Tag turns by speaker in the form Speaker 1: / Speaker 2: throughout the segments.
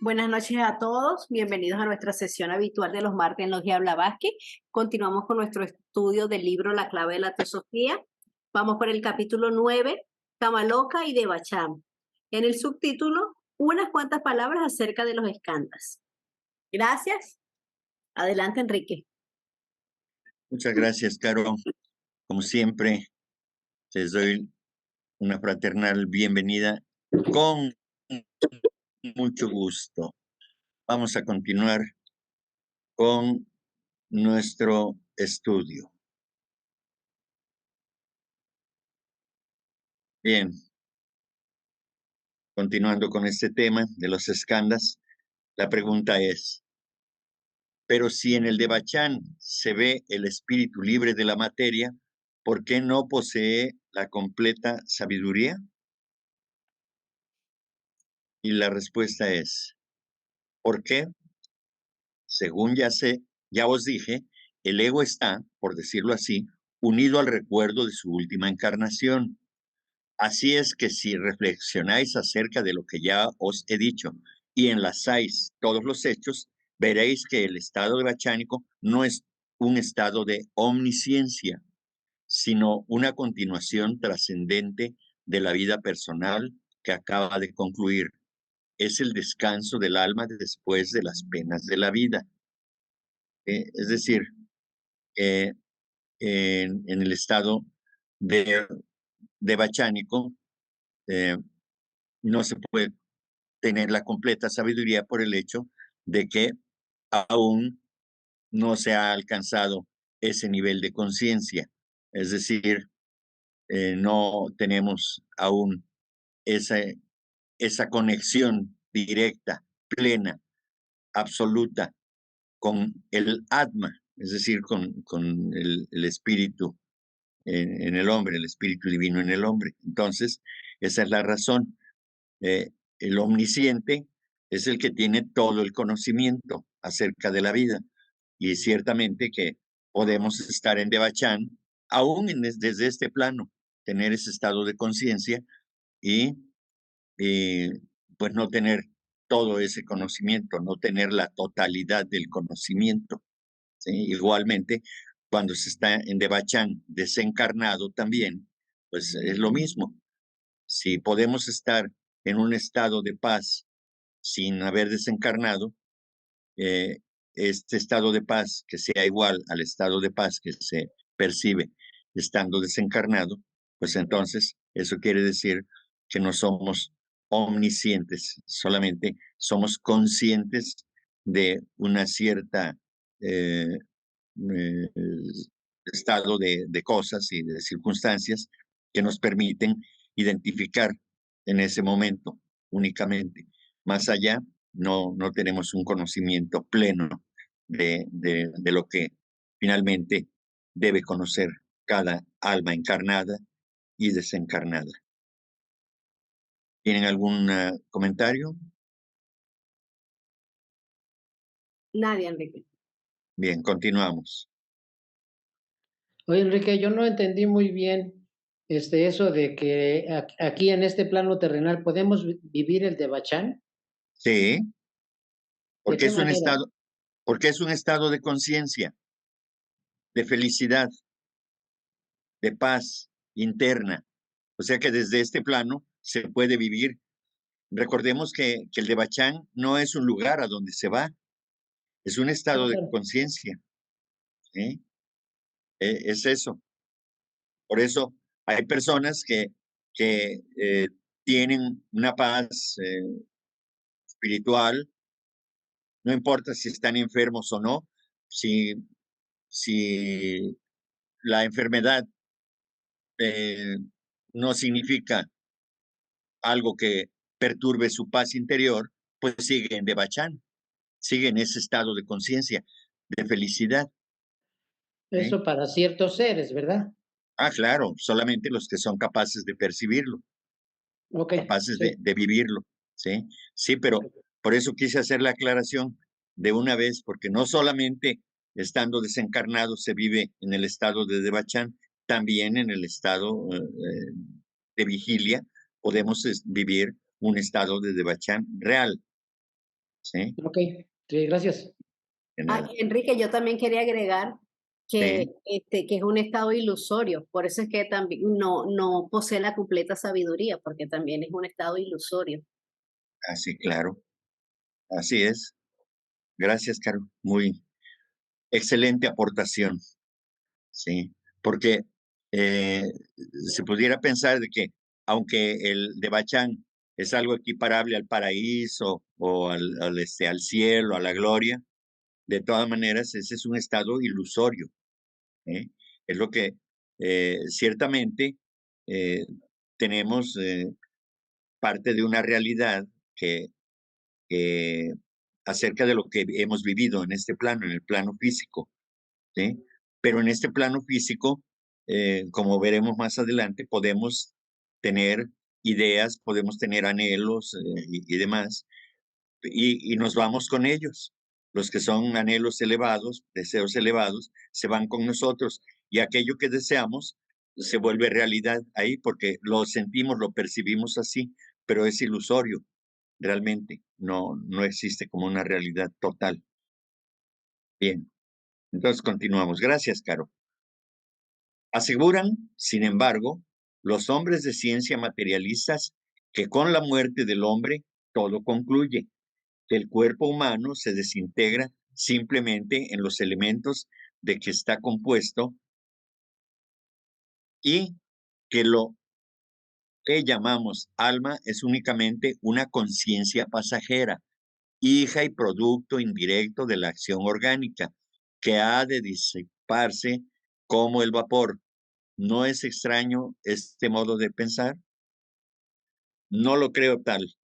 Speaker 1: Buenas noches a todos, bienvenidos a nuestra sesión habitual de los martes en Logia Blavatsky. Continuamos con nuestro estudio del libro La clave de la teosofía. Vamos por el capítulo 9, Kamaloka y Devachan. En el subtítulo, unas cuantas palabras acerca de los eskandas. Gracias. Adelante, Enrique.
Speaker 2: Muchas gracias, Caro. Como siempre, les doy una fraternal bienvenida con mucho gusto. Vamos a continuar con nuestro estudio. Bien, continuando con este tema de los eskandas, la pregunta es, pero si en el Devachan se ve el espíritu libre de la materia, ¿por qué no posee la completa sabiduría? Y la respuesta es, ¿por qué? Según ya os dije, el ego está, por decirlo así, unido al recuerdo de su última encarnación. Así es que si reflexionáis acerca de lo que ya os he dicho y enlazáis todos los hechos, veréis que el estado devachánico no es un estado de omnisciencia, sino una continuación trascendente de la vida personal que acaba de concluir. Es el descanso del alma después de las penas de la vida. Es decir, en el estado de bachánico no se puede tener la completa sabiduría por el hecho de que aún no se ha alcanzado ese nivel de conciencia. Es decir, no tenemos aún esa conexión directa, plena, absoluta con el Atma, es decir, con el espíritu en el hombre, el espíritu divino en el hombre. Entonces, esa es la razón. El omnisciente es el que tiene todo el conocimiento acerca de la vida. Y ciertamente que podemos estar en Devachan, aún desde este plano, tener ese estado de conciencia y pues no tener todo ese conocimiento, no tener la totalidad del conocimiento. ¿Sí? Igualmente, cuando se está en Devachan desencarnado también, pues es lo mismo. Si podemos estar en un estado de paz sin haber desencarnado, este estado de paz que sea igual al estado de paz que se percibe estando desencarnado, pues entonces eso quiere decir que no somos omniscientes, solamente somos conscientes de una cierta eh, eh, estado de cosas y de circunstancias que nos permiten identificar en ese momento únicamente. Más allá, no tenemos un conocimiento pleno de lo que finalmente debe conocer cada alma encarnada y desencarnada. ¿Tienen algún comentario?
Speaker 1: Nadie, Enrique.
Speaker 2: Bien, continuamos.
Speaker 3: Oye, Enrique, yo no entendí muy bien eso de que aquí en este plano terrenal podemos vivir el Devachan.
Speaker 2: Sí,
Speaker 3: ¿De
Speaker 2: porque
Speaker 3: qué
Speaker 2: es un
Speaker 3: manera?
Speaker 2: estado de conciencia, de felicidad, de paz interna. O sea que desde este plano se puede vivir. Recordemos que el Devachan no es un lugar a donde se va, es un estado de conciencia. ¿Sí? Es eso. Por eso hay personas que tienen una paz espiritual, no importa si están enfermos o no, si, si la enfermedad no significa algo que perturbe su paz interior, pues sigue en Devachan, sigue en ese estado de conciencia, de felicidad.
Speaker 3: Eso para ciertos seres, ¿verdad?
Speaker 2: Ah, claro, solamente los que son capaces de percibirlo,
Speaker 3: Ok,
Speaker 2: capaces
Speaker 3: sí.
Speaker 2: de vivirlo, ¿sí? Sí, pero por eso quise hacer la aclaración de una vez, porque no solamente estando desencarnado se vive en el estado de Devachan, también en el estado de vigilia podemos vivir un estado de Devachan real. ¿sí?
Speaker 3: Ok, sí, gracias.
Speaker 2: De
Speaker 1: Ah,
Speaker 2: nada.
Speaker 1: Enrique, yo también quería agregar que,
Speaker 2: Sí,
Speaker 1: que es un estado ilusorio, por eso es que también no posee la completa sabiduría, porque también es un estado ilusorio.
Speaker 2: así, claro. Así es. Gracias, Caro. Muy excelente aportación, ¿sí? Porque eh, se pudiera pensar de que aunque el de Bachán es algo equiparable al paraíso o al cielo, a la gloria, de todas maneras ese es un estado ilusorio, ¿eh? Es lo que ciertamente eh, tenemos parte de una realidad que eh, acerca de lo que hemos vivido en este plano, en el plano físico, ¿sí? Pero en este plano físico, como veremos más adelante, podemos tener ideas, podemos tener anhelos y demás, y nos vamos con ellos. Los que son anhelos elevados, deseos elevados, se van con nosotros y aquello que deseamos se vuelve realidad ahí porque lo sentimos, lo percibimos así, pero es ilusorio, realmente, no existe como una realidad total. Bien, entonces continuamos. Gracias, Caro. Aseguran, sin embargo, los hombres de ciencia materialistas que con la muerte del hombre todo concluye, que el cuerpo humano se desintegra simplemente en los elementos de que está compuesto y que lo que llamamos alma es únicamente una conciencia pasajera, hija y producto indirecto de la acción orgánica, que ha de disiparse como el vapor. ¿No es extraño este modo de pensar? No lo creo tal,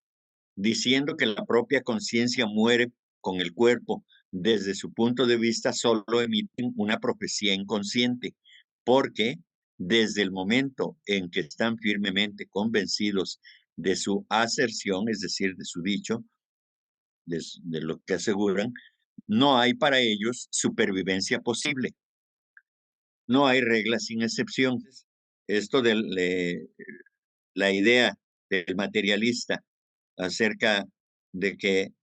Speaker 2: diciendo que la propia conciencia muere con el cuerpo. Desde su punto de vista, solo emiten una profecía inconsciente, porque desde el momento en que están firmemente convencidos de su aserción, es decir, de su dicho, de lo que aseguran, no hay para ellos supervivencia posible. No hay reglas sin excepción. Esto de la idea del materialista acerca de que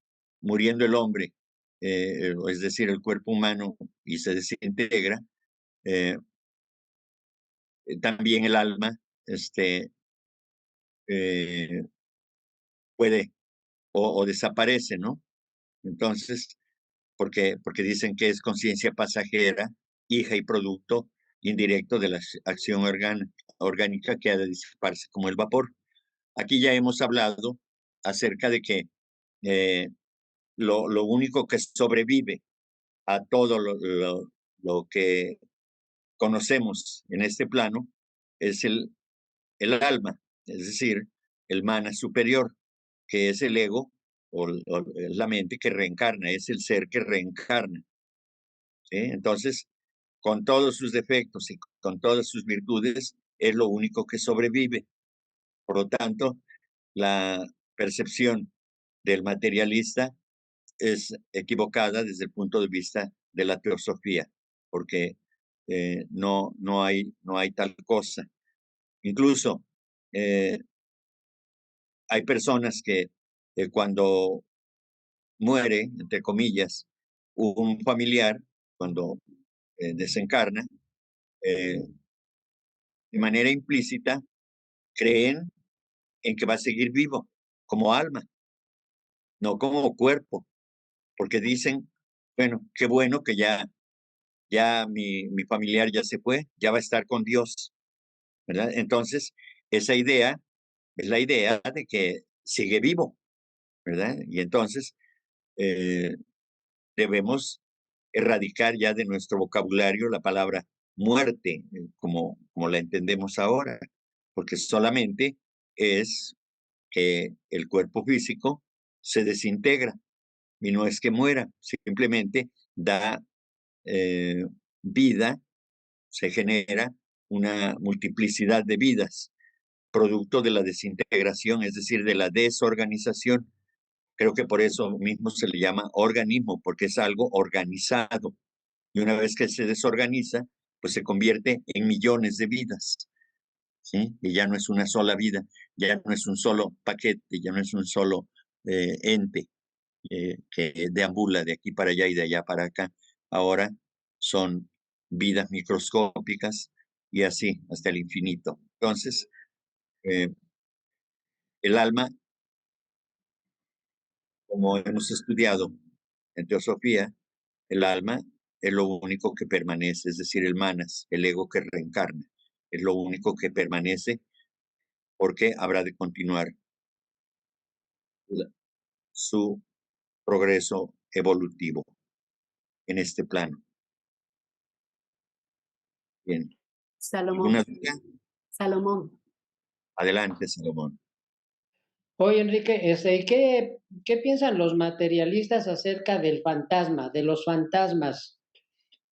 Speaker 2: muriendo el hombre, es decir, el cuerpo humano, y se desintegra, eh, también el alma este, eh, puede o desaparece, ¿no? Entonces, porque dicen que es conciencia pasajera, hija y producto indirecto de la acción orgánica que ha de disiparse como el vapor. Aquí ya hemos hablado acerca de que eh, lo único que sobrevive a todo lo que conocemos en este plano es el alma, es decir, el mana superior, que es el ego o es la mente que reencarna, es el ser que reencarna. ¿Sí? Entonces, con todos sus defectos y con todas sus virtudes, es lo único que sobrevive. Por lo tanto, la percepción del materialista es equivocada desde el punto de vista de la teosofía, porque no hay tal cosa. Incluso eh, hay personas que cuando muere, entre comillas, un familiar, cuando desencarna, eh, de manera implícita, creen en que va a seguir vivo como alma, no como cuerpo, porque dicen, qué bueno que ya mi familiar ya se fue, ya va a estar con Dios, ¿verdad? Entonces, esa idea es la idea de que sigue vivo, ¿verdad? Y entonces eh, debemos erradicar ya de nuestro vocabulario la palabra muerte, como la entendemos ahora, porque solamente es que el cuerpo físico se desintegra y no es que muera, simplemente da eh, vida, se genera una multiplicidad de vidas, producto de la desintegración, es decir, de la desorganización. Creo que por eso mismo se le llama organismo, porque es algo organizado. Y una vez que se desorganiza, pues se convierte en millones de vidas, ¿sí? Y ya no es una sola vida, ya no es un solo paquete, ya no es un solo ente. que deambula de aquí para allá y de allá para acá. Ahora son vidas microscópicas y así hasta el infinito. Entonces, eh, el alma, como hemos estudiado en teosofía, el alma es lo único que permanece, es decir, el manas, el ego que reencarna, es lo único que permanece porque habrá de continuar su progreso evolutivo en este plano. Bien,
Speaker 1: Salomón,
Speaker 2: ¿alguna duda?
Speaker 1: Salomón.
Speaker 2: Adelante, Salomón.
Speaker 3: Oye, Enrique, ¿y qué piensan los materialistas acerca del fantasma, de los fantasmas?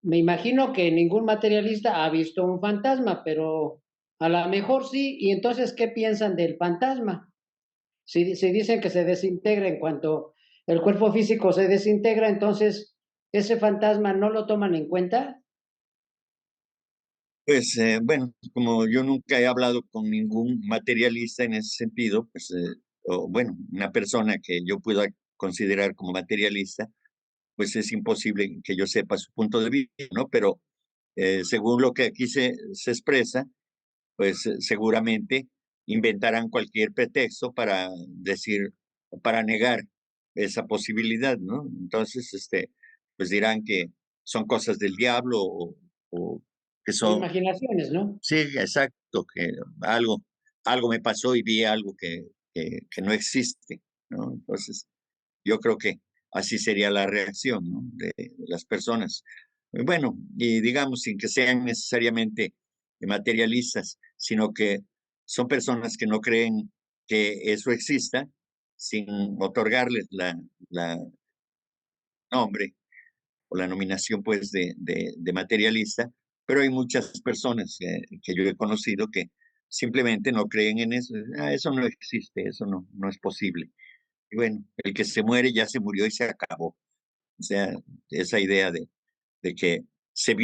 Speaker 3: Me imagino que ningún materialista ha visto un fantasma, pero a lo mejor sí. Y entonces, ¿qué piensan del fantasma? Si dicen que se desintegra en cuanto el cuerpo físico se desintegra, entonces, ¿ese fantasma no lo toman en cuenta?
Speaker 2: Pues bueno, como yo nunca he hablado con ningún materialista en ese sentido, pues, o bueno, una persona que yo pueda considerar como materialista, pues es imposible que yo sepa su punto de vista, ¿no? Pero según lo que aquí se expresa, pues seguramente inventarán cualquier pretexto para decir, para negar esa posibilidad, ¿no? Entonces, pues dirán que son cosas del diablo o que
Speaker 3: O
Speaker 2: son,
Speaker 3: imaginaciones, ¿no?
Speaker 2: sí, exacto, que algo me pasó y vi algo que no existe, ¿no? Entonces, yo creo que así sería la reacción, ¿no? De las personas. Bueno, y digamos, sin que sean necesariamente materialistas, sino que son personas que no creen que eso exista, sin otorgarles la nombre o la nominación, pues, de materialista, pero hay muchas personas que yo he conocido que simplemente no creen en eso. "Ah, eso no existe, eso no es posible". Y bueno, el que se muere ya se murió y se acabó. O sea, esa idea de que se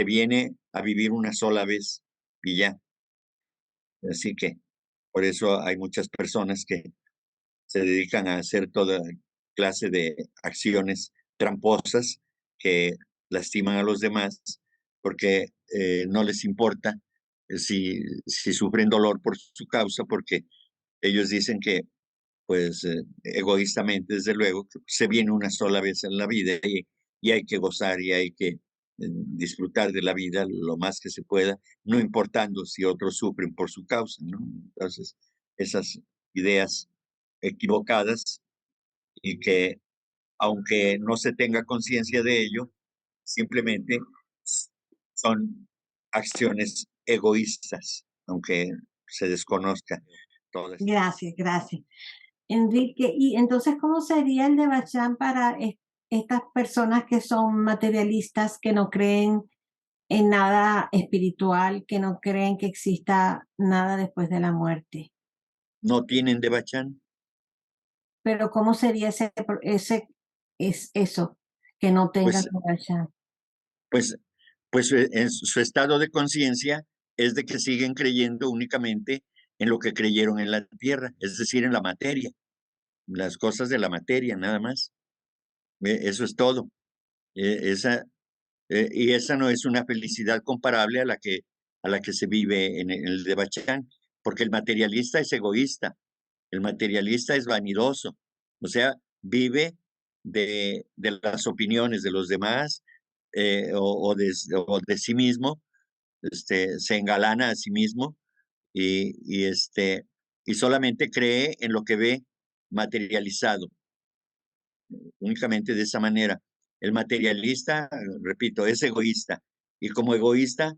Speaker 2: viene a vivir una sola vez y ya. Así que por eso hay muchas personas que se dedican a hacer toda clase de acciones tramposas que lastiman a los demás porque no les importa si sufren dolor por su causa, porque ellos dicen que pues egoístamente, desde luego, que se viene una sola vez en la vida y hay que gozar y hay que disfrutar de la vida lo más que se pueda, no importando si otros sufren por su causa, ¿no? Entonces, esas ideas equivocadas y que, aunque no se tenga conciencia de ello, simplemente s- son acciones egoístas, aunque se desconozca todo esto.
Speaker 4: Gracias, gracias. Enrique, y entonces, ¿cómo sería el de Bachán para estas personas que son materialistas, que no creen en nada espiritual, que no creen que exista nada después de la muerte?
Speaker 2: ¿No tienen de Bachán?
Speaker 4: Pero ¿cómo sería eso, que no tengan
Speaker 2: Pues
Speaker 4: de Bachán?
Speaker 2: Pues, en su estado de conciencia es de que siguen creyendo únicamente en lo que creyeron en la tierra, es decir, en la materia, las cosas de la materia, nada más. Eso es todo. Esa, y esa no es una felicidad comparable a la que se vive en el de Bachán, porque el materialista es egoísta, el materialista es vanidoso, o sea, vive de las opiniones de los demás o de sí mismo, se engalana a sí mismo y solamente cree en lo que ve materializado, únicamente de esa manera. El materialista, repito, es egoísta y como egoísta,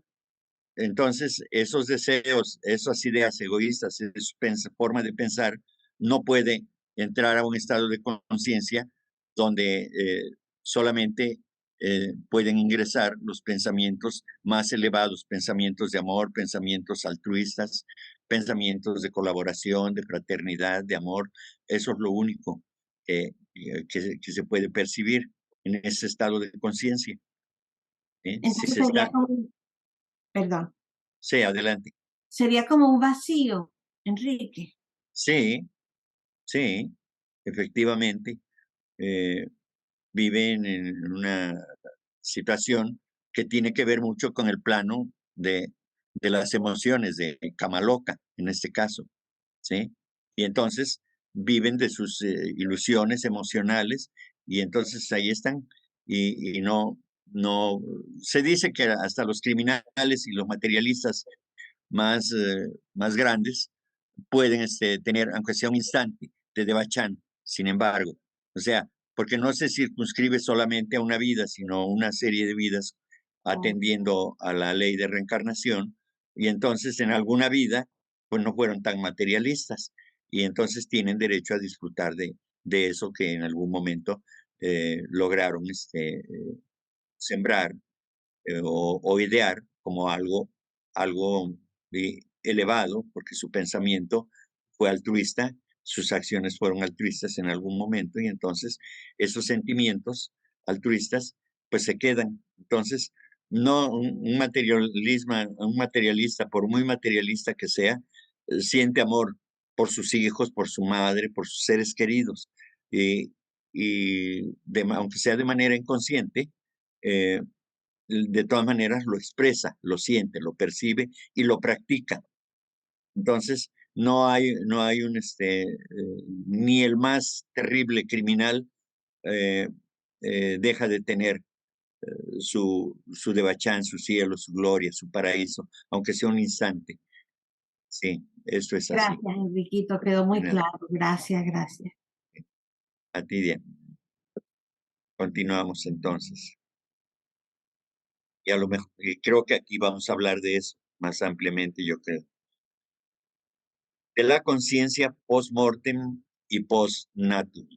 Speaker 2: entonces esos deseos, esas ideas egoístas, esa forma de pensar, no puede entrar a un estado de conciencia donde solamente pueden ingresar los pensamientos más elevados, pensamientos de amor, pensamientos altruistas, pensamientos de colaboración, de fraternidad, de amor. Eso es lo único que se puede percibir en ese estado de conciencia. Si
Speaker 4: Entonces
Speaker 2: se
Speaker 4: sería
Speaker 2: está,
Speaker 4: como, perdón,
Speaker 2: sí, adelante.
Speaker 4: sería como un vacío, Enrique.
Speaker 2: Sí, sí, efectivamente. viven en una situación que tiene que ver mucho con el plano de las emociones, de Kamaloka, en este caso, ¿sí? Y entonces viven de sus ilusiones emocionales y entonces ahí están y no, se dice que hasta los criminales y los materialistas más grandes pueden tener, aunque sea un instante, de Devachan, sin embargo. O sea, porque no se circunscribe solamente a una vida, sino a una serie de vidas atendiendo a la ley de reencarnación. Y entonces en alguna vida, pues no fueron tan materialistas. Y entonces tienen derecho a disfrutar de eso que en algún momento lograron sembrar o idear como algo elevado, porque su pensamiento fue altruista, sus acciones fueron altruistas en algún momento y entonces esos sentimientos altruistas pues se quedan. Entonces, no un materialista, por muy materialista que sea, siente amor por sus hijos, por su madre, por sus seres queridos. Y aunque sea de manera inconsciente, de todas maneras lo expresa, lo siente, lo percibe y lo practica. Entonces, no hay ni el más terrible criminal deja de tener su Devachan, su cielo, su gloria, su paraíso, aunque sea un instante. Sí, esto es así.
Speaker 4: Gracias, Enriquito, quedó muy
Speaker 2: De nada.
Speaker 4: claro. Gracias, gracias.
Speaker 2: A ti, Diana. Continuamos entonces. Y a lo mejor, y creo que aquí vamos a hablar de eso más ampliamente, yo creo. De la conciencia post-mortem y post-natum.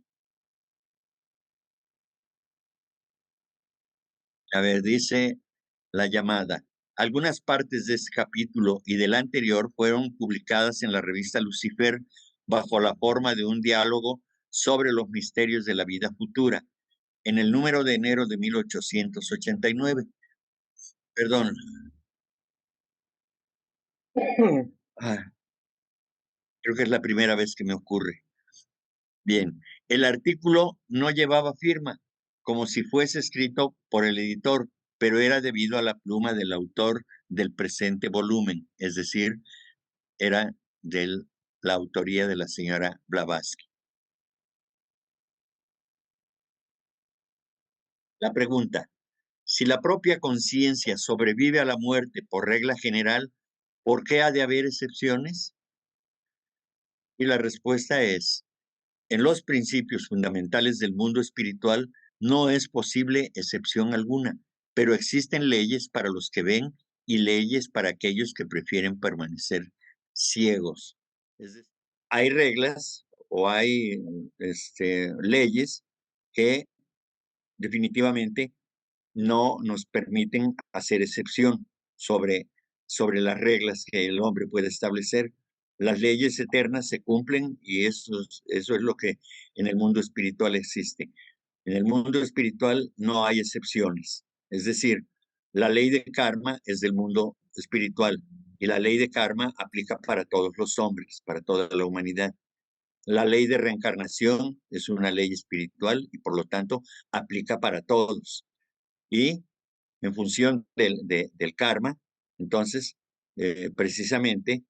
Speaker 2: A ver, dice la llamada. Algunas partes de este capítulo y del anterior fueron publicadas en la revista Lucifer bajo la forma de un diálogo sobre los misterios de la vida futura, en el número de enero de 1889. Perdón. Ah, creo que es la primera vez que me ocurre. Bien, el artículo no llevaba firma, como si fuese escrito por el editor, pero era debido a la pluma del autor del presente volumen, es decir, era de la autoría de la señora Blavatsky. La pregunta, si la propia conciencia sobrevive a la muerte por regla general, ¿por qué ha de haber excepciones? Y la respuesta es, en los principios fundamentales del mundo espiritual no es posible excepción alguna, pero existen leyes para los que ven y leyes para aquellos que prefieren permanecer ciegos. Es decir, hay reglas o hay leyes que definitivamente no nos permiten hacer excepción sobre las reglas que el hombre puede establecer. Las leyes eternas se cumplen y eso es lo que en el mundo espiritual existe. En el mundo espiritual no hay excepciones. Es decir, la ley de karma es del mundo espiritual y la ley de karma aplica para todos los hombres, para toda la humanidad. La ley de reencarnación es una ley espiritual y por lo tanto aplica para todos. Y en función del karma, entonces, precisamente,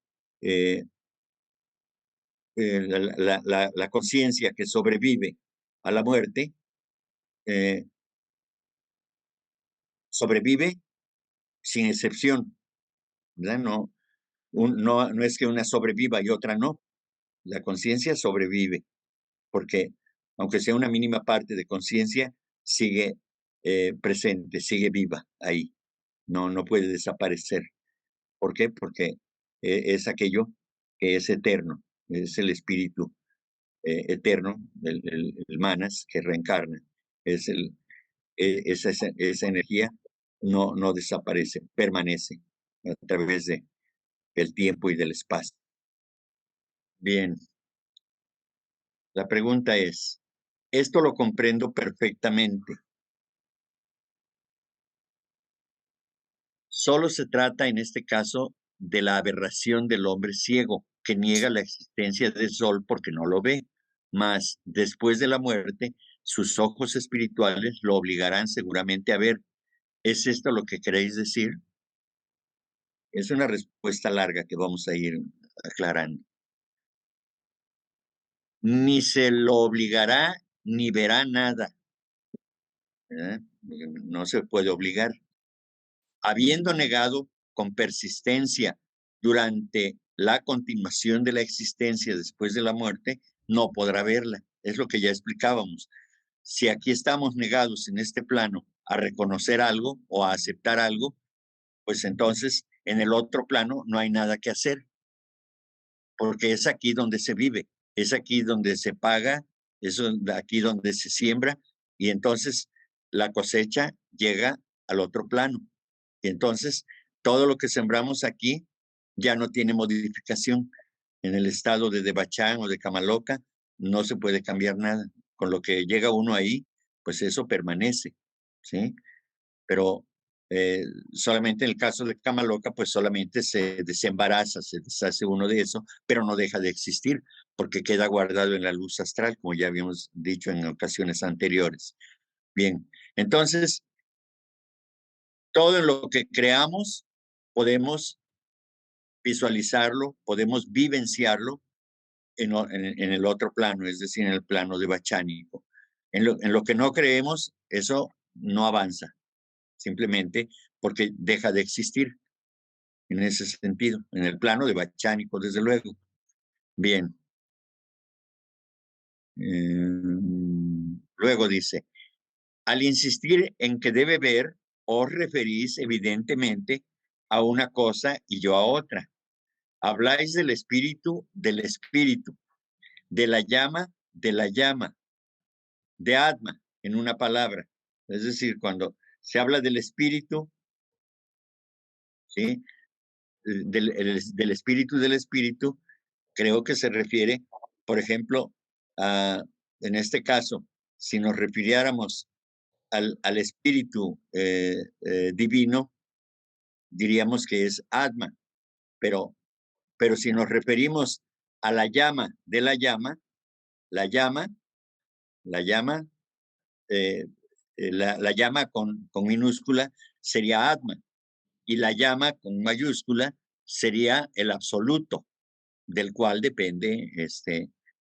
Speaker 2: la conciencia que sobrevive a la muerte, sobrevive sin excepción, ¿verdad? No es que una sobreviva y otra no. La conciencia sobrevive, porque aunque sea una mínima parte de conciencia, sigue presente, sigue viva ahí. No puede desaparecer. ¿Por qué? Porque es aquello que es eterno, es el espíritu eterno, el manas que reencarna. Esa energía no desaparece, permanece a través del tiempo y del espacio. Bien, la pregunta es, esto lo comprendo perfectamente. Solo se trata en este caso de la aberración del hombre ciego, que niega la existencia del sol porque no lo ve, mas después de la muerte sus ojos espirituales lo obligarán seguramente a ver. ¿Es esto lo que queréis decir? Es una respuesta larga que vamos a ir aclarando. Ni se lo obligará, ni verá nada. No se puede obligar. Habiendo negado con persistencia durante la continuación de la existencia después de la muerte, no podrá verla. Es lo que ya explicábamos. Si aquí estamos negados en este plano a reconocer algo o a aceptar algo, pues entonces en el otro plano no hay nada que hacer, porque es aquí donde se vive, es aquí donde se paga, es aquí donde se siembra, y entonces la cosecha llega al otro plano. Y entonces todo lo que sembramos aquí ya no tiene modificación. En el estado de Devachan o de Kamaloka no se puede cambiar nada. Con lo que llega uno ahí, pues eso permanece, ¿sí? Pero solamente en el caso de Kamaloka, pues solamente se desembaraza, se deshace uno de eso, pero no deja de existir, porque queda guardado en la luz astral, como ya habíamos dicho en ocasiones anteriores. Bien, entonces, todo lo que creamos podemos visualizarlo, podemos vivenciarlo en el otro plano, es decir, en el plano de Bachánico. En lo que no creemos, eso no avanza, simplemente porque deja de existir en ese sentido, en el plano de Bachánico, desde luego. Bien. Luego dice, al insistir en que debe ver, os referís evidentemente a una cosa y yo a otra. Habláis del espíritu, de la llama, de Atma, en una palabra. Es decir, cuando se habla del espíritu, ¿sí? Del espíritu, creo que se refiere, por ejemplo, en este caso, si nos refiriéramos al espíritu divino, diríamos que es Atma, pero si nos referimos a la llama de la llama, la llama con minúscula sería Atma, y la llama con mayúscula sería el absoluto, del cual depende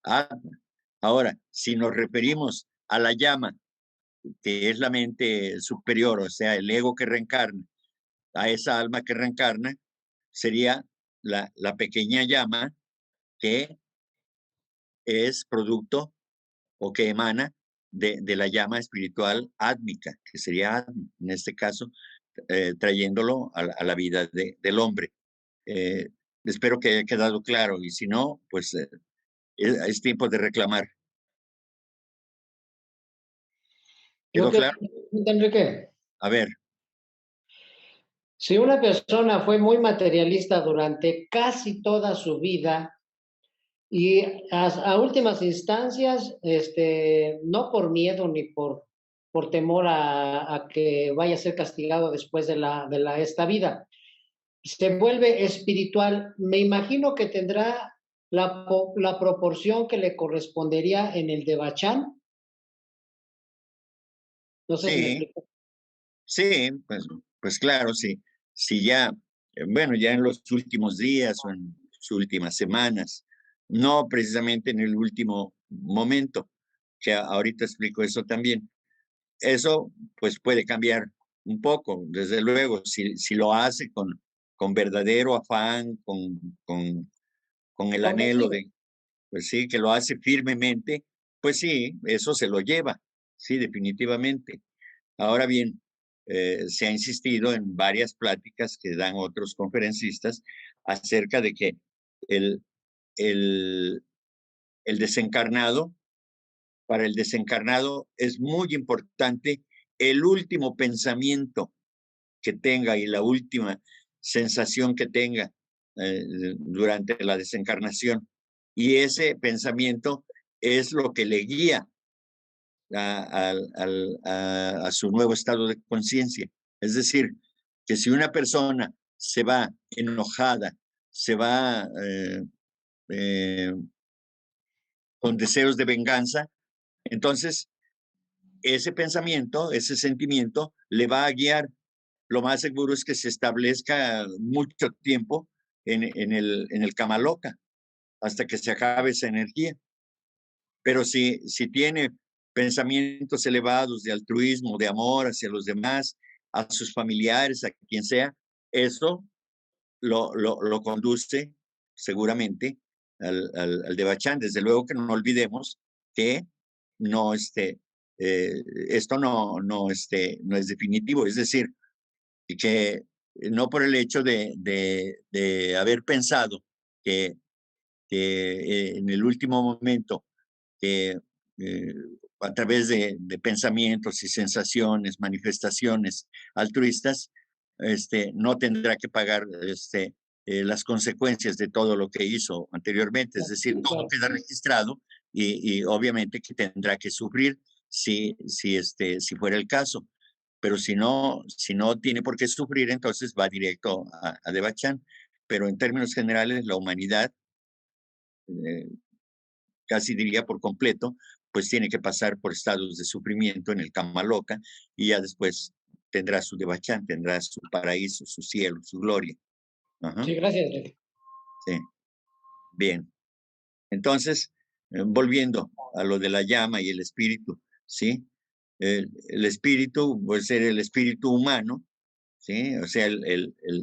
Speaker 2: Atma. Ahora, si nos referimos a la llama, que es la mente superior, o sea, el ego que reencarna, a esa alma que reencarna, sería la pequeña llama que es producto o que emana de la llama espiritual átmica, que sería Atma, en este caso, trayéndolo a la vida del hombre. Espero que haya quedado claro, y si no, pues es tiempo de reclamar. ¿Quedó claro?
Speaker 3: Enrique,
Speaker 2: A ver.
Speaker 3: si una persona fue muy materialista durante casi toda su vida y a últimas instancias, no por miedo ni por temor a que vaya a ser castigado después de esta vida, se vuelve espiritual, me imagino que tendrá la proporción que le correspondería en el de Bachán. No sé si me
Speaker 2: Sí,
Speaker 3: explico.
Speaker 2: sí, pues claro, sí. Si ya, bueno, ya en los últimos días o en sus últimas semanas, no precisamente en el último momento, que ahorita explico eso también. Eso pues puede cambiar un poco, desde luego, si lo hace con verdadero afán, con el anhelo de, pues sí, que lo hace firmemente, pues sí, eso se lo lleva, sí, definitivamente. Ahora bien, se ha insistido en varias pláticas que dan otros conferencistas acerca de que el, el, el desencarnado, para el desencarnado es muy importante el último pensamiento que tenga y la última sensación que tenga durante la desencarnación. Y ese pensamiento es lo que le guía a su nuevo estado de conciencia. Es decir, que si una persona se va enojada, se va con deseos de venganza, entonces ese pensamiento, ese sentimiento le va a guiar. Lo más seguro es que se establezca mucho tiempo en el Kama Loka hasta que se acabe esa energía. Pero si tiene pensamientos elevados de altruismo, de amor hacia los demás, a sus familiares, a quien sea, eso lo conduce seguramente al Devachan. Desde luego que no olvidemos que no, esto no es definitivo, es decir, que no por el hecho de haber pensado que en el último momento, que a través de pensamientos y sensaciones, manifestaciones altruistas, no tendrá que pagar las consecuencias de todo lo que hizo anteriormente. Es decir, todo queda registrado y obviamente que tendrá que sufrir si fuera el caso. Pero si no tiene por qué sufrir, entonces va directo a Devachan. Pero en términos generales, la humanidad, casi diría por completo, pues tiene que pasar por estados de sufrimiento en el Kama Loka y ya después tendrá su Devachan, tendrá su paraíso, su cielo, su gloria. Ajá.
Speaker 3: Sí, gracias, Enrique.
Speaker 2: Sí, bien. Entonces, volviendo a lo de la llama y el espíritu, ¿sí? El espíritu puede ser el espíritu humano, ¿sí? O sea,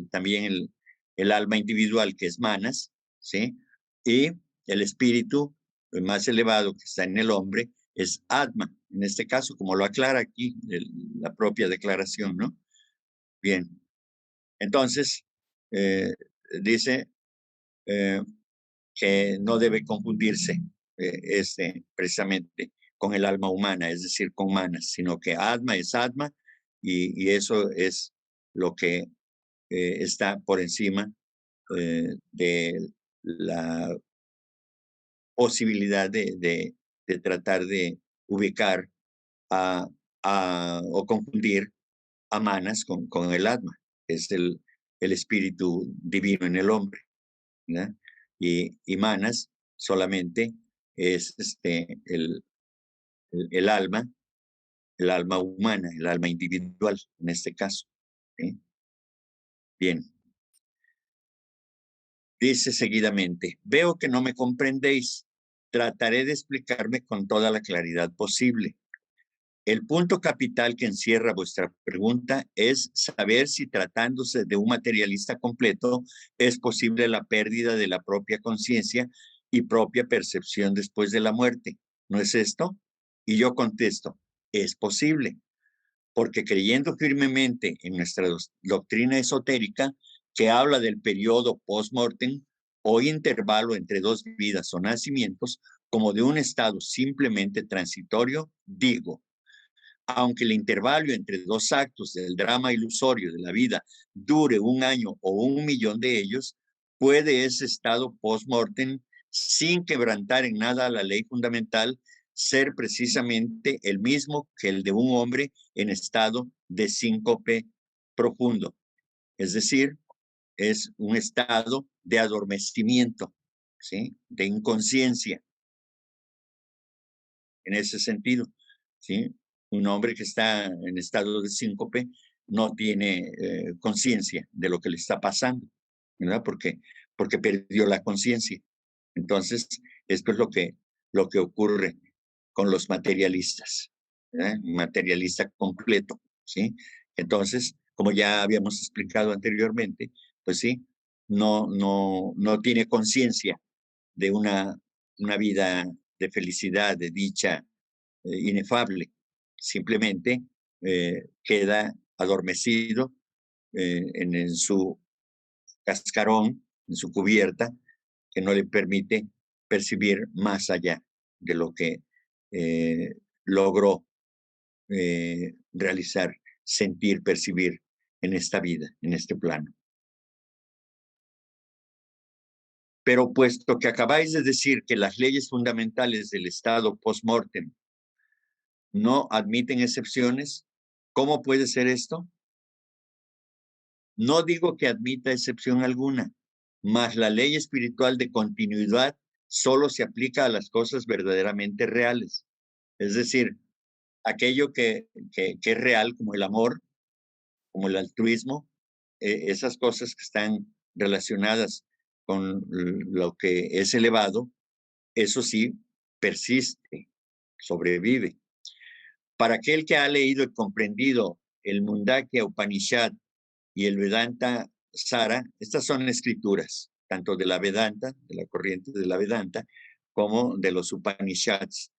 Speaker 2: también el alma individual que es manas, ¿sí? Y el espíritu más elevado que está en el hombre es Atma, en este caso, como lo aclara aquí la propia declaración, ¿no? Bien, entonces, dice que no debe confundirse precisamente con el alma humana, es decir, con manas, sino que Atma es Atma y eso es lo que está por encima de la posibilidad de tratar de ubicar o confundir a manas con el alma, que es el espíritu divino en el hombre, ¿verdad? Y manas solamente es el alma humana, el alma individual en este caso. ¿Sí? Bien. Dice seguidamente, veo que no me comprendéis. Trataré de explicarme con toda la claridad posible. El punto capital que encierra vuestra pregunta es saber si tratándose de un materialista completo es posible la pérdida de la propia conciencia y propia percepción después de la muerte. ¿No es esto? Y yo contesto, es posible, porque creyendo firmemente en nuestra doctrina esotérica, que habla del periodo post-mortem o intervalo entre dos vidas o nacimientos, como de un estado simplemente transitorio, digo, aunque el intervalo entre dos actos del drama ilusorio de la vida dure 1 año o 1.000.000 de ellos, puede ese estado post-mortem, sin quebrantar en nada la ley fundamental, ser precisamente el mismo que el de un hombre en estado de síncope profundo. Es decir, es un estado de adormecimiento, ¿sí? De inconsciencia. En ese sentido, ¿sí? Un hombre que está en estado de síncope no tiene conciencia de lo que le está pasando, ¿verdad? Porque perdió la conciencia. Entonces, esto es lo que ocurre con los materialistas, ¿verdad? Un materialista completo, ¿sí? Entonces, como ya habíamos explicado anteriormente, pues sí, no tiene conciencia de una vida de felicidad, de dicha inefable. Simplemente queda adormecido en su cascarón, en su cubierta, que no le permite percibir más allá de lo que logró realizar, sentir, percibir en esta vida, en este plano. Pero puesto que acabáis de decir que las leyes fundamentales del estado post-mortem no admiten excepciones, ¿cómo puede ser esto? No digo que admita excepción alguna, mas la ley espiritual de continuidad solo se aplica a las cosas verdaderamente reales. Es decir, aquello que es real, como el amor, como el altruismo, esas cosas que están relacionadas con lo que es elevado, eso sí persiste, sobrevive. Para aquel que ha leído y comprendido el Mundakya Upanishad y el Vedanta Sara, estas son escrituras, tanto de la Vedanta, de la corriente de la Vedanta, como de los Upanishads.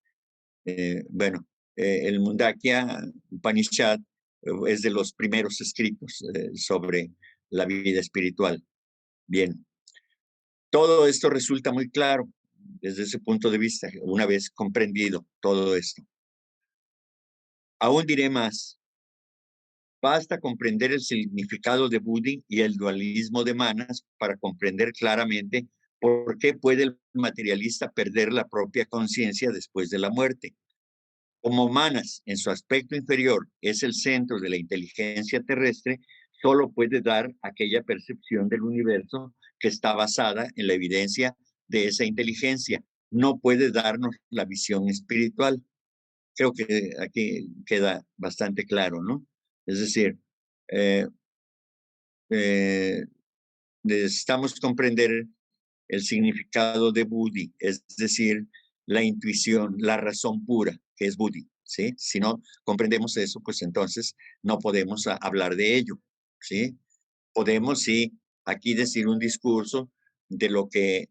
Speaker 2: El Mundakya Upanishad es de los primeros escritos sobre la vida espiritual. Bien, todo esto resulta muy claro desde ese punto de vista, una vez comprendido todo esto. Aún diré más. Basta comprender el significado de Buddhi y el dualismo de Manas para comprender claramente por qué puede el materialista perder la propia conciencia después de la muerte. Como Manas, en su aspecto inferior, es el centro de la inteligencia terrestre, solo puede dar aquella percepción del universo que está basada en la evidencia de esa inteligencia. No puede darnos la visión espiritual. Creo que aquí queda bastante claro, ¿no? Es decir, eh, necesitamos comprender el significado de Buddhi, es decir, la intuición, la razón pura, que es Buddhi, ¿sí? Si no comprendemos eso, pues entonces no podemos hablar de ello, ¿sí? Podemos, sí, aquí decir un discurso de lo que,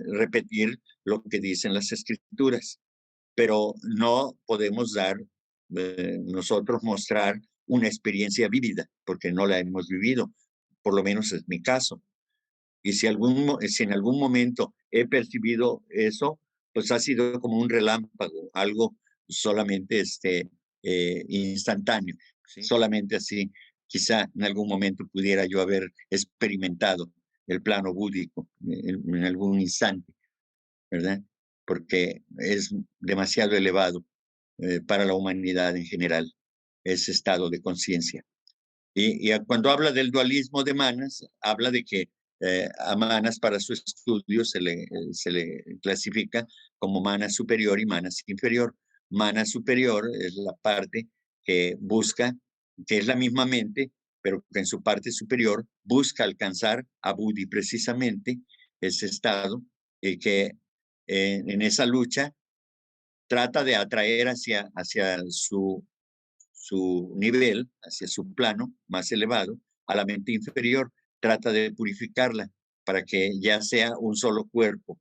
Speaker 2: repetir lo que dicen las escrituras, pero no podemos dar, nosotros mostrar una experiencia vívida, porque no la hemos vivido, por lo menos es mi caso. Y si en algún momento he percibido eso, pues ha sido como un relámpago, algo solamente instantáneo, ¿sí? Solamente así, quizá en algún momento pudiera yo haber experimentado el plano búdico en algún instante, ¿verdad? Porque es demasiado elevado para la humanidad en general, ese estado de conciencia. Y cuando habla del dualismo de Manas, habla de que a Manas para su estudio se le clasifica como Manas superior y Manas inferior. Manas superior es la parte que busca, que es la misma mente, pero que en su parte superior busca alcanzar a Buddhi precisamente, ese estado, y que en esa lucha trata de atraer hacia su nivel, hacia su plano más elevado, a la mente inferior, trata de purificarla para que ya sea un solo cuerpo,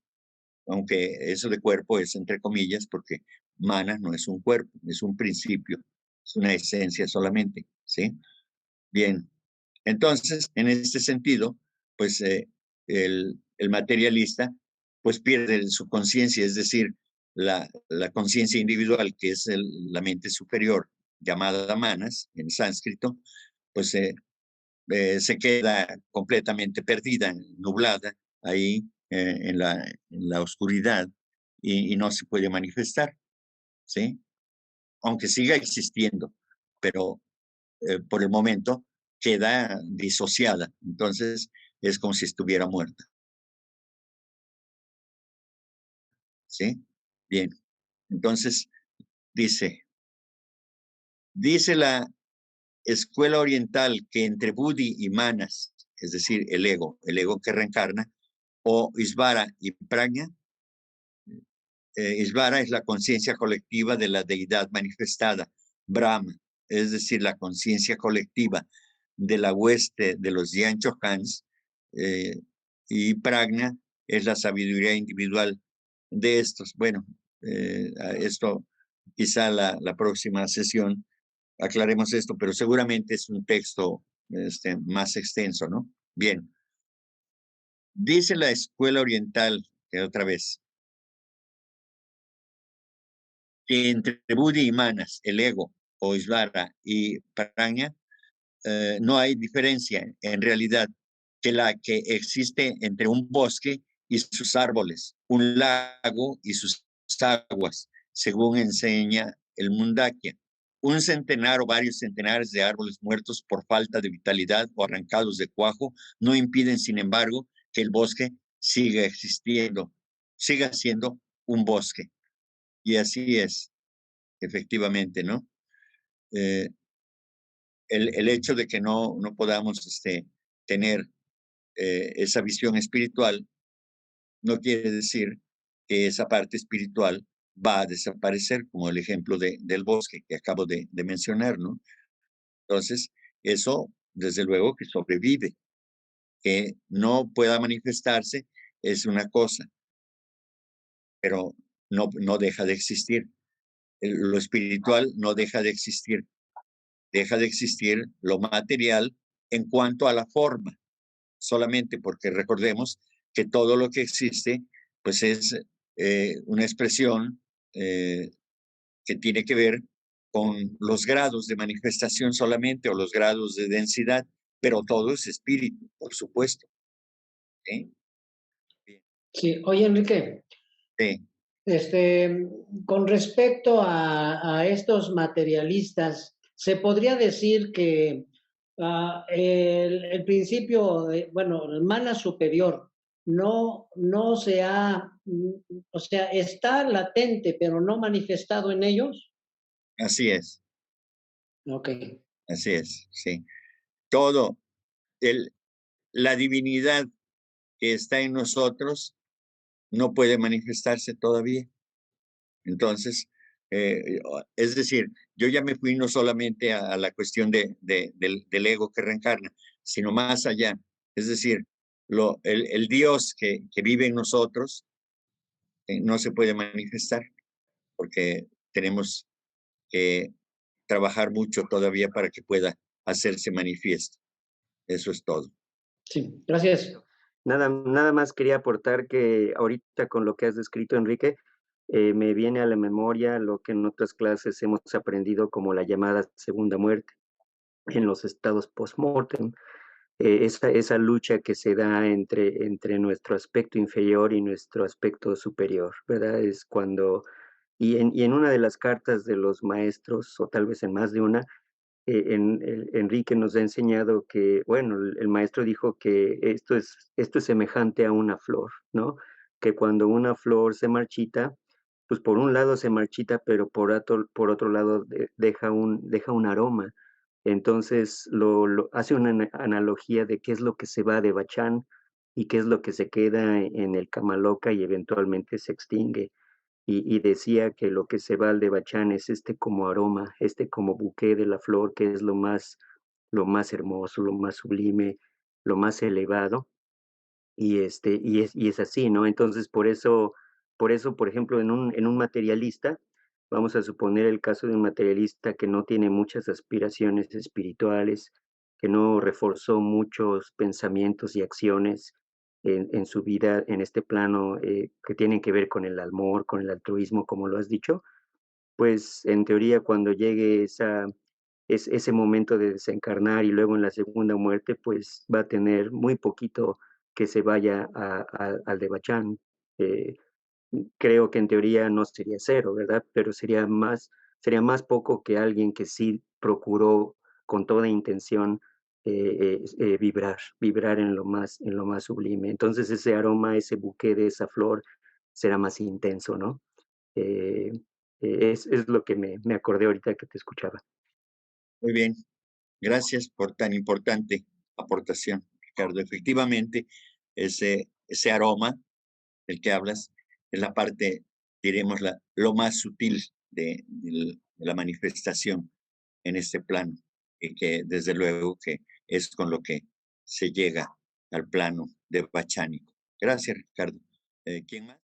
Speaker 2: aunque eso de cuerpo es entre comillas, porque Manas no es un cuerpo, es un principio, es una esencia solamente, ¿sí? Bien, entonces, en este sentido, pues el materialista pues pierde su conciencia, es decir, la conciencia individual, que es la mente superior, llamada manas en sánscrito, pues se queda completamente perdida, nublada ahí en la oscuridad y no se puede manifestar, ¿sí? Aunque siga existiendo, pero por el momento queda disociada, entonces es como si estuviera muerta, ¿sí? Bien, entonces dice la escuela oriental que entre Buddhi y Manas, es decir, el ego que reencarna, o Isvara y Prajna, Isvara es la conciencia colectiva de la deidad manifestada, Brahma, es decir, la conciencia colectiva de la hueste de los Yanchohans, y Prajna es la sabiduría individual de estos. Bueno, esto quizá la próxima sesión aclaremos esto, pero seguramente es un texto más extenso, ¿no? Bien. Dice la escuela oriental, otra vez, que entre Buddhi y Manas, el ego, o Isvara y Prajna, no hay diferencia en realidad que la que existe entre un bosque y sus árboles, un lago y sus aguas, según enseña el Mundakya. Un centenar o varios centenares de árboles muertos por falta de vitalidad o arrancados de cuajo no impiden, sin embargo, que el bosque siga existiendo, siga siendo un bosque. Y así es. efectivamente, ¿no? El hecho de que no podamos tener esa visión espiritual no quiere decir que esa parte espiritual va a desaparecer, como el ejemplo del bosque que acabo de mencionar, ¿no? Entonces, eso, desde luego, que sobrevive. Que no pueda manifestarse es una cosa, pero no deja de existir. Lo espiritual no deja de existir. Deja de existir lo material en cuanto a la forma, solamente porque recordemos que todo lo que existe, pues es una expresión que tiene que ver con los grados de manifestación solamente o los grados de densidad, pero todo es espíritu, por supuesto. ¿Sí?
Speaker 3: Sí, oye, Enrique,
Speaker 2: Sí.
Speaker 3: con respecto a estos materialistas, se podría decir que el principio, bueno, el mana superior, no se ha, o sea, está latente, pero no manifestado en ellos.
Speaker 2: Así es,
Speaker 3: Ok,
Speaker 2: sí. Todo, la divinidad que está en nosotros no puede manifestarse todavía. Entonces, es decir, yo ya me fui no solamente a la cuestión del ego que reencarna, sino más allá. Es decir, el Dios que vive en nosotros no se puede manifestar porque tenemos que trabajar mucho todavía para que pueda hacerse manifiesto. Eso es todo.
Speaker 3: sí, gracias.
Speaker 5: Nada más quería aportar que ahorita con lo que has descrito, Enrique, me viene a la memoria lo que en otras clases hemos aprendido como la llamada segunda muerte en los estados post-mortem. Esa lucha que se da entre nuestro aspecto inferior y nuestro aspecto superior, ¿verdad? Es cuando, y en una de las cartas de los maestros, o tal vez en más de una, Enrique nos ha enseñado que, bueno, el maestro dijo que esto es semejante a una flor, ¿no? Que cuando una flor se marchita, pues por un lado se marchita, pero por otro lado deja un aroma. Entonces hace una analogía de qué es lo que se va de Bachán y qué es lo que se queda en el Kamaloka y eventualmente se extingue. Y decía que lo que se va al de Bachán es como aroma, como buque de la flor, que es lo más hermoso, lo más sublime, lo más elevado, y es así, ¿no? Entonces, por ejemplo, en un materialista, vamos a suponer el caso de un materialista que no tiene muchas aspiraciones espirituales, que no reforzó muchos pensamientos y acciones en su vida, en este plano, que tienen que ver con el amor, con el altruismo, como lo has dicho, pues en teoría cuando llegue ese momento de desencarnar y luego en la segunda muerte, pues va a tener muy poquito que se vaya al de Bachán. Eh, Creo que en teoría no sería cero, ¿verdad? Pero sería más poco que alguien que sí procuró con toda intención vibrar en lo más sublime. Entonces ese aroma, ese buque de esa flor será más intenso, ¿no? Eh, es lo que me acordé ahorita que te escuchaba.
Speaker 2: Muy bien. Gracias por tan importante aportación, Ricardo. Efectivamente, ese aroma del que hablas es la parte, diremos, lo más sutil de la manifestación en este plano, y que desde luego que es con lo que se llega al plano de Bachánico. Gracias, Ricardo. ¿Quién más?